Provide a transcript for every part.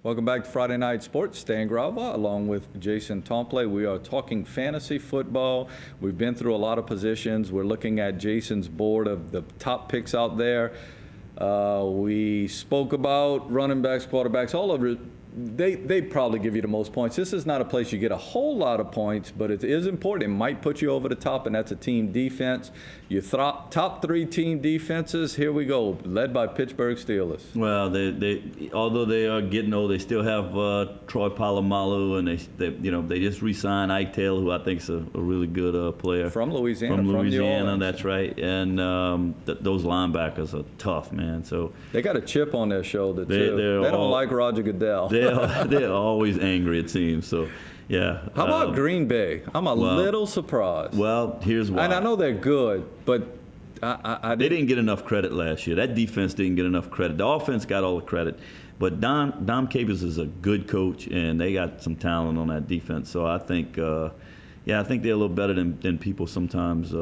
Welcome back to Friday Night Sports. Stan Gravois along with Jason Templet. We are talking fantasy football. We've been through a lot of positions. We're looking at Jason's board of the top picks out there. We spoke about running backs, quarterbacks, all of it. They probably give you the most points. This is not a place you get a whole lot of points, but it is important. It might put you over the top, and that's a team defense. Your top three team defenses, here we go, led by Pittsburgh Steelers. Well, although they are getting old, they still have Troy Polamalu, and they just re-signed Ike Taylor, who I think is a really good player. From Louisiana. From Louisiana, that's right. And those linebackers are tough, man. So they got a chip on their shoulder, too. They don't like Roger Goodell. They're always angry, it seems. So, yeah. How about Green Bay? I'm a little surprised. Well, here's why. And I know they're good, but they didn't get enough credit last year. That defense didn't get enough credit. The offense got all the credit. But Dom Capers is a good coach, and they got some talent on that defense. So I think, I think they're a little better than people sometimes.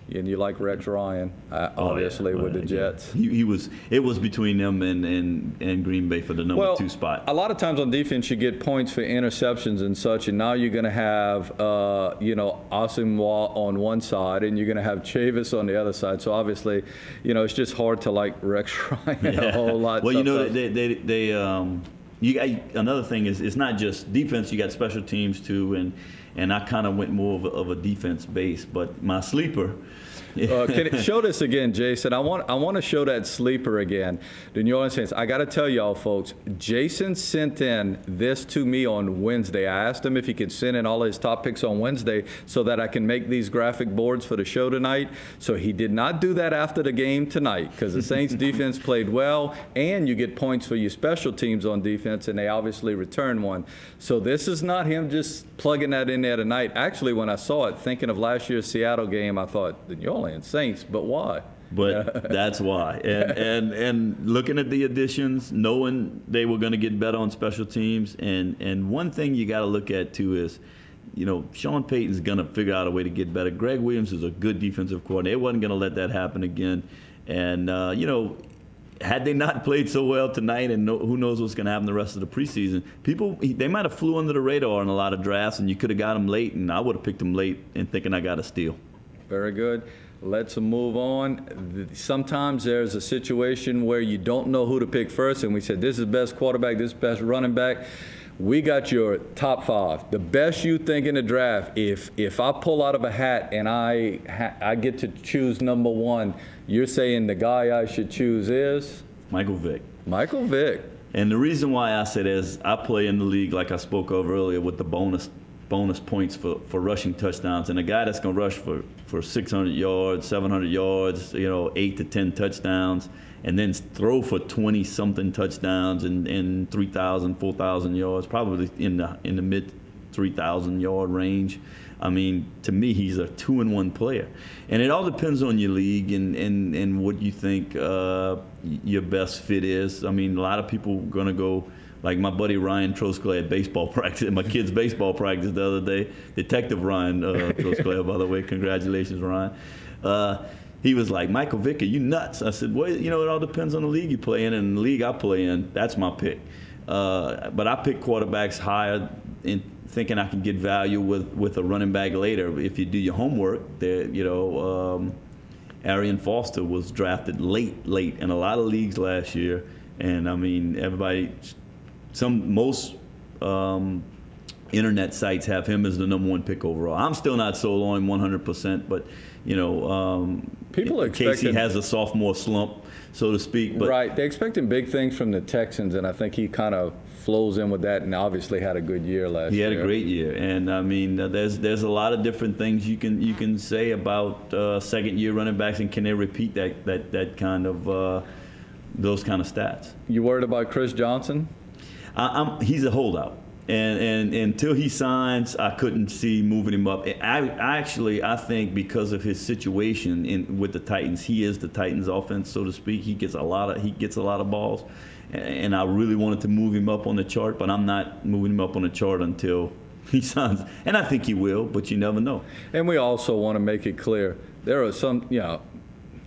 And you like Rex Ryan, obviously, with the Jets. It was between them and Green Bay for the number 2 spot. A lot of times on defense you get points for interceptions and such, and now you're going to have, Asamoah on one side, and you're going to have Chavis on the other side. So obviously, it's just hard to like Rex Ryan a whole lot. Well, you got another thing is it's not just defense. You got special teams too, and I kind of went more of a defense base. But my sleeper. Can you show this again, Jason? I want to show that sleeper again. The New Orleans Saints. I got to tell y'all, folks, Jason sent in this to me on Wednesday. I asked him if he could send in all his top picks on Wednesday so that I can make these graphic boards for the show tonight. So he did not do that after the game tonight because the Saints defense played well, and you get points for your special teams on defense, and they obviously returned one. So this is not him just plugging that in there tonight. Actually, when I saw it, thinking of last year's Seattle game, I thought, the New Orleans Saints, but why? But that's why. And looking at the additions, knowing they were going to get better on special teams, and one thing you got to look at too is, Sean Payton's going to figure out a way to get better. Greg Williams is a good defensive coordinator. They wasn't going to let that happen again. And had they not played so well tonight, and who knows what's going to happen the rest of the preseason, they might have flew under the radar in a lot of drafts, and you could have got them late, and I would have picked them late and thinking I got a steal. Very good. Let's move on. Sometimes there's a situation where you don't know who to pick first, and we said this is best quarterback, this is best running back. We got your top 5, the best you think in the draft. If I pull out of a hat and I get to choose number 1, you're saying the guy I should choose is? Michael Vick. Michael Vick. And the reason why I said is I play in the league, like I spoke of earlier, with the bonus points for rushing touchdowns, and a guy that's going to rush for 600 yards, 700 yards, 8 to 10 touchdowns, and then throw for 20-something touchdowns and 3,000, 4,000 yards, probably in the mid 3,000-yard range. I mean, to me, he's a 2-in-1 player. And it all depends on your league and what you think your best fit is. I mean, a lot of people are going to go, like my buddy Ryan Trosclair at baseball practice, my kid's baseball practice the other day, Detective Ryan Trosclair, by the way, congratulations, Ryan. He was like, Michael Vick, are you nuts? I said, well, it all depends on the league you play in, and the league I play in, that's my pick. But I pick quarterbacks higher in thinking I can get value with a running back later. If you do your homework, Arian Foster was drafted late in a lot of leagues last year, and I mean, most internet sites have him as the number 1 pick overall. I'm still not sold on him 100%, but people are expecting, Casey has a sophomore slump, so to speak. But right, they're expecting big things from the Texans, and I think he kind of flows in with that, and obviously had a good year last year. He had a great year, and I mean, there's a lot of different things you can say about second-year running backs, and can they repeat that kind of those kind of stats? You worried about Chris Johnson? He's a holdout, and until he signs, I couldn't see moving him up. I think because of his situation with the Titans, he is the Titans' offense, so to speak. He gets a lot of balls, and I really wanted to move him up on the chart, but I'm not moving him up on the chart until he signs, and I think he will, but you never know. And we also want to make it clear there are some,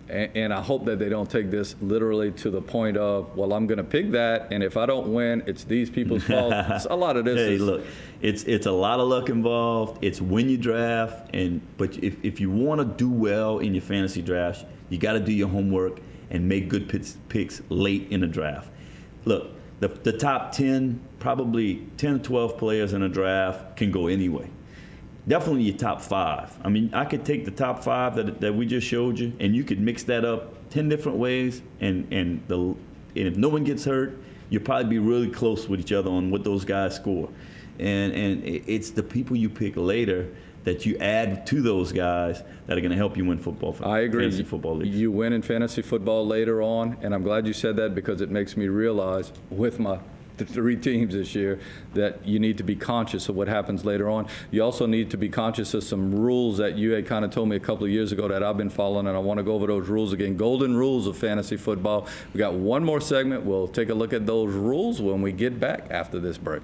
and I hope that they don't take this literally to the point of, well, I'm going to pick that, and if I don't win, it's these people's fault. It's a lot of this. Hey, look, it's a lot of luck involved. It's when you draft, but if you want to do well in your fantasy drafts, you got to do your homework and make good picks late in the draft. Look, the top 10, probably 10 to 12 players in a draft can go anyway. Definitely your top 5. I mean, I could take the top 5 that we just showed you, and you could mix that up 10 different ways, and if no one gets hurt, you'll probably be really close with each other on what those guys score. And it's the people you pick later that you add to those guys that are going to help you win football. I agree. Fantasy football leagues. You win in fantasy football later on, and I'm glad you said that because it makes me realize with the 3 teams this year that you need to be conscious of what happens later on. You also need to be conscious of some rules that you had kind of told me a couple of years ago that I've been following, and I want to go over those rules again. Golden rules of fantasy football. We got one more segment. We'll take a look at those rules when we get back after this break.